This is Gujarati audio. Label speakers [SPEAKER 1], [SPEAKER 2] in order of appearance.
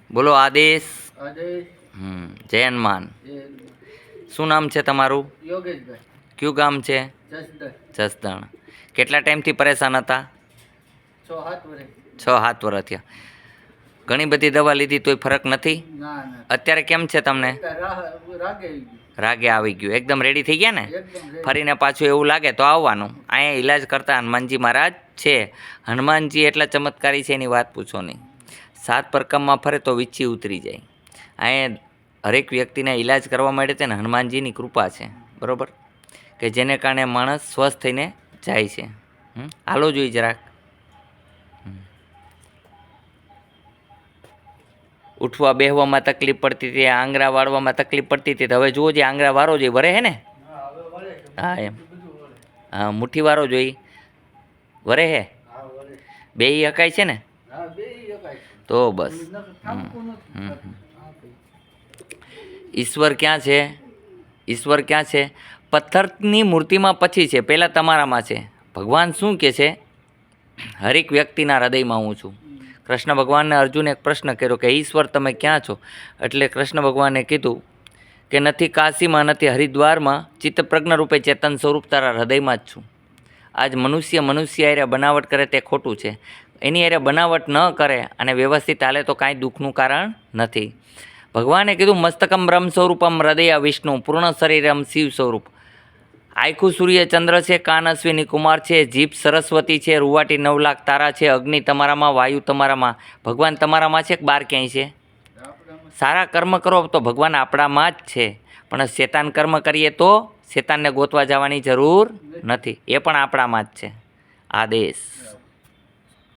[SPEAKER 1] બોલો આદેશ.
[SPEAKER 2] આદેશ.
[SPEAKER 1] જય હનુમાન. શું નામ છે તમારું?
[SPEAKER 2] યોગેશભાઈ.
[SPEAKER 1] કયું ગામ છે?
[SPEAKER 2] જસદણ.
[SPEAKER 1] જસદણ. કેટલા ટાઈમથી પરેશાન હતા?
[SPEAKER 2] 6-7 વર્ષ.
[SPEAKER 1] 6-7 વર્ષ થયા. ઘણી બધી દવા લીધી તોય ફરક નથી?
[SPEAKER 2] ના ના.
[SPEAKER 1] અત્યારે કેમ છે તમને?
[SPEAKER 2] રાગે
[SPEAKER 1] રાગે આવી ગયું, એકદમ રેડી થઈ ગયા ને?
[SPEAKER 2] એકદમ ready.
[SPEAKER 1] ફરીને પાછું એવું લાગે તો આવવાનું. અહીંયા ઈલાજ કરતા હનુમાનજી મહારાજ છે. હનુમાનજી એટલા ચમત્કારી છે એની વાત પૂછો નહીં. 7 પરકમમાં ફરે તો વીછી ઉતરી જાય. અહીંયા હરેક વ્યક્તિને ઈલાજ કરવા માટે છે ને હનુમાનજીની કૃપા છે, બરાબર, કે જેને કારણે માણસ સ્વસ્થ થઈને જાય છે. હાલો જોઈ જરાક. ઉઠવા બેહવામાં તકલીફ પડતી હતી, આંગળા વાળવામાં તકલીફ પડતી હતી, હવે જુઓ જે આંગળા વારો જોઈએ વરે હે ને? હા એમ. હા, મુઠ્ઠી વારો જોઈ વરે હે? બેય હકાય છે ને? તો બસ. ઈશ્વર ક્યાં છે? ઈશ્વર ક્યાં છે? પથ્થરની મૂર્તિમાં પછી છે, પહેલાં તમારામાં છે. ભગવાન શું કહે છે? હરેક વ્યક્તિના હૃદયમાં હું છું. કૃષ્ણ ભગવાનને અર્જુને એક પ્રશ્ન કર્યો કે ઈશ્વર તમે ક્યાં છો? એટલે કૃષ્ણ ભગવાને કીધું કે નથી કાશીમાં, નથી હરિદ્વારમાં, ચિત્તપ્રજ્ઞ રૂપે ચેતન સ્વરૂપ તારા હૃદયમાં જ છું. આજ મનુષ્ય હારે બનાવટ કરે તે ખોટું છે. એની હારે બનાવટ ન કરે અને વ્યવસ્થિત હાલે તો કાંઈ દુઃખનું કારણ નથી. ભગવાને કીધું મસ્તકમ બ્રહ્મ સ્વરૂપમ હૃદય વિષ્ણુ પૂર્ણ શરીરમ શિવ સ્વરૂપ. આખું સૂર્ય ચંદ્ર છે, કાન અશ્વિની કુમાર છે, જીભ સરસ્વતી છે, રૂવાટી 9 લાખ તારા છે, અગ્નિ તમારામાં, વાયુ તમારામાં. ભગવાન તમારામાં છે કે બહાર ક્યાંય છે? સારા કર્મ કરો તો ભગવાન આપણામાં જ છે, પણ શેતાન કર્મ કરીએ તો શેતાનને ગોતવા જવાની જરૂર નથી, એ પણ આપણામાં જ છે. આદેશ.